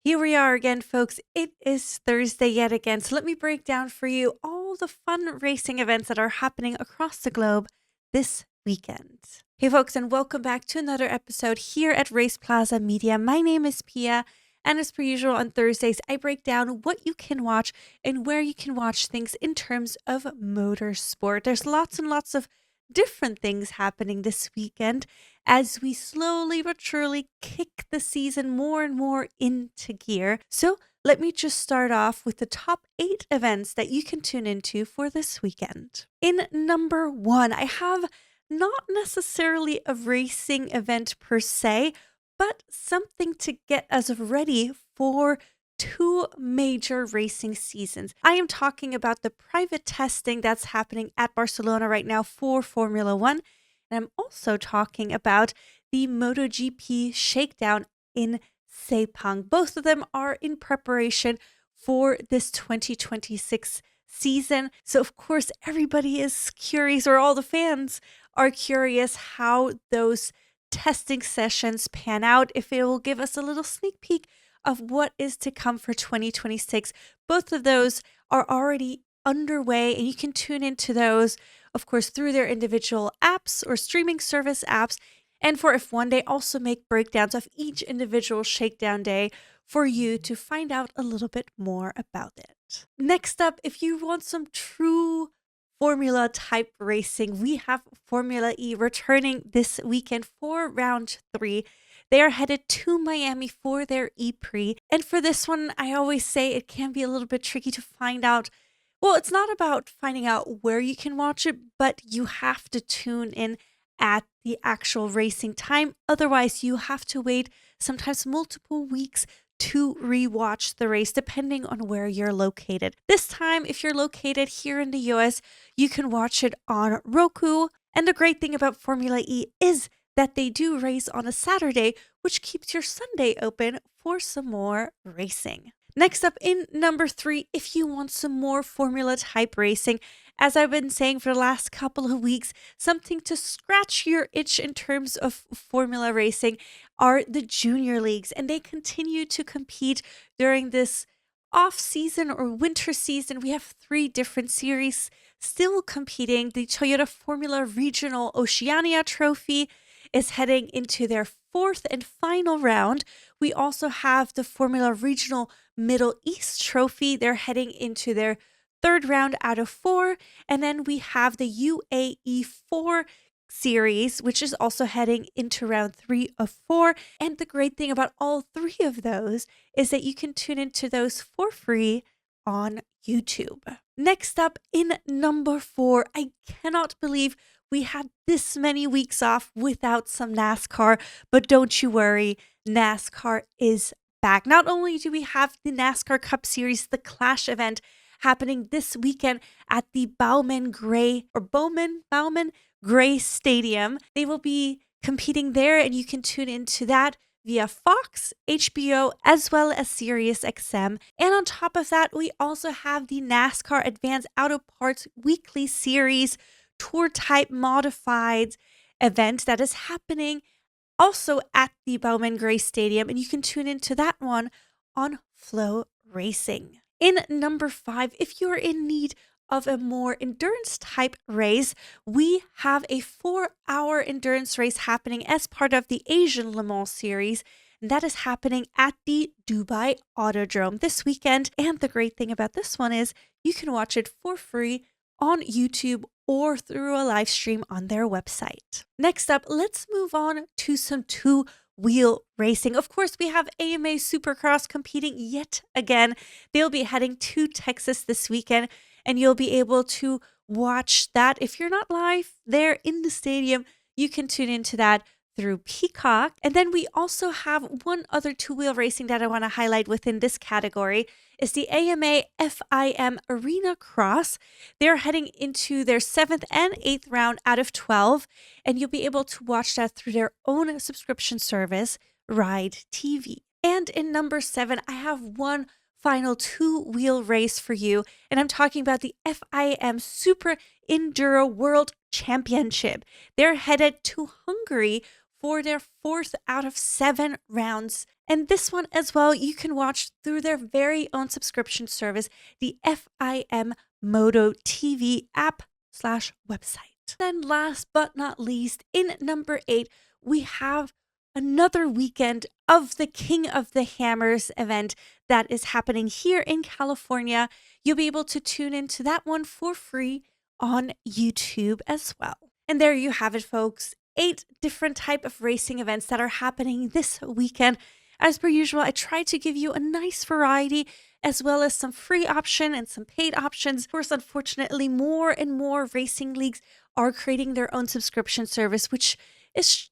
Here we are again, folks. It is Thursday yet again. So let me break down for you all the fun racing events that are happening across the globe this weekend. Hey, folks, and welcome back to another episode here at Race Plaza Media. My name is Pia, and as per usual on Thursdays, I break down what you can watch and where you can watch things in terms of motorsport. There's lots and lots of different things happening this weekend as we slowly but surely kick the season more and more into gear. So let me just start off with the top 8 events that you can tune into for this weekend. In number 1, I have not necessarily a racing event per se, but something to get us ready for 2 major racing seasons. I am talking about the private testing that's happening at Barcelona right now for Formula One. And I'm also talking about the MotoGP shakedown in Sepang. Both of them are in preparation for this 2026 season. So, of course, everybody is curious, or all the fans are curious, how those testing sessions pan out, if it will give us a little sneak peek of what is to come for 2026. Both of those are already underway, and you can tune into those, of course, through their individual apps or streaming service apps. And for F1, they also make breakdowns of each individual shakedown day for you to find out a little bit more about it. Next up, if you want some true Formula type racing, we have Formula E returning this weekend for round 3. They are headed to Miami for their E-Prix. And for this one, I always say it can be a little bit tricky to find out. Well, it's not about finding out where you can watch it, but you have to tune in at the actual racing time. Otherwise, you have to wait sometimes multiple weeks to rewatch the race, depending on where you're located. This time, if you're located here in the US, you can watch it on Roku. And the great thing about Formula E is that they do race on a Saturday, which keeps your Sunday open for some more racing. Next up in number 3, if you want some more Formula type racing, as I've been saying for the last couple of weeks, something to scratch your itch in terms of Formula racing are the junior leagues, and they continue to compete during this off-season or winter season. We have 3 different series still competing. The Toyota Formula Regional Oceania Trophy is heading into their 4th and final round. We also have the Formula Regional Middle East Trophy. They're heading into their 3rd round out of 4. And then we have the UAE 4 series, which is also heading into round 3 of 4. And the great thing about all 3 of those is that you can tune into those for free on YouTube. Next up in number 4, I cannot believe we had this many weeks off without some NASCAR, but don't you worry, NASCAR is back. Not only do we have the NASCAR Cup Series, the Clash event, happening this weekend at the Bowman Gray Stadium. They will be competing there, and you can tune into that via Fox, HBO, as well as SiriusXM. And on top of that, we also have the NASCAR Advanced Auto Parts Weekly Series Tour Type Modified event that is happening also at the Bowman Gray Stadium, and you can tune into that one on Flow Racing. In number 5, if you're in need of a more endurance type race, we have a 4-hour endurance race happening as part of the Asian Le Mans series. And that is happening at the Dubai Autodrome this weekend. And the great thing about this one is you can watch it for free on YouTube or through a live stream on their website. Next up, let's move on to some two-wheel racing. Of course, we have AMA Supercross competing yet again. They'll be heading to Texas this weekend, and you'll be able to watch that. If you're not live there in the stadium, you can tune into that through Peacock. And then we also have one other two-wheel racing that I want to highlight within this category is the AMA FIM Arena Cross. They're heading into their 7th and 8th round out of 12, and you'll be able to watch that through their own subscription service, Ride TV. And in number 7, I have one final two-wheel race for you, and I'm talking about the FIM Super Enduro World Championship. They're headed to Hungary for their 4th out of 7 rounds. And this one as well, you can watch through their very own subscription service, the FIM Moto TV app/website. Then last but not least, in number 8, we have another weekend of the King of the Hammers event that is happening here in California. You'll be able to tune into that one for free on YouTube as well. And there you have it, folks. 8 different type of racing events that are happening this weekend. As per usual, I try to give you a nice variety as well as some free option and some paid options. Of course, unfortunately, more and more racing leagues are creating their own subscription service, which is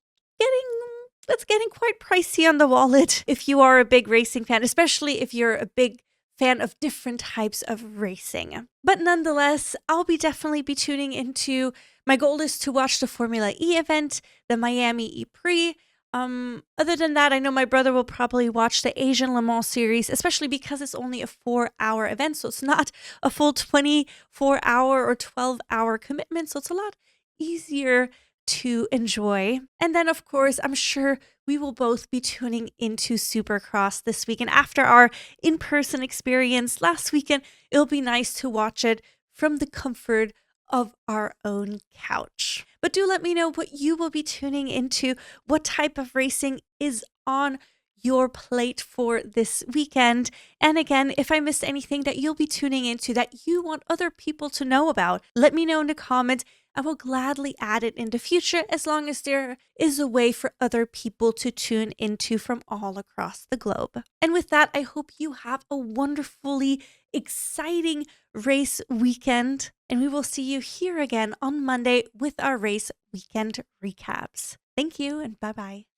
getting quite pricey on the wallet if you are a big racing fan, especially if you're a big fan of different types of racing. But nonetheless, I'll definitely be tuning into, my goal is to watch the Formula E event, the Miami E Prix. Other than that, I know my brother will probably watch the Asian Le Mans series, especially because it's only a 4-hour event. So it's not a full 24-hour or 12-hour commitment. So it's a lot easier to enjoy. And then, of course, I'm sure we will both be tuning into Supercross this week. And after our in-person experience last weekend, it'll be nice to watch it from the comfort of our own couch. But do let me know what you will be tuning into, what type of racing is on your plate for this weekend. And again, if I missed anything that you'll be tuning into that you want other people to know about, let me know in the comments. I will gladly add it in the future as long as there is a way for other people to tune into from all across the globe. And with that, I hope you have a wonderfully exciting race weekend. And we will see you here again on Monday with our race weekend recaps. Thank you and bye-bye.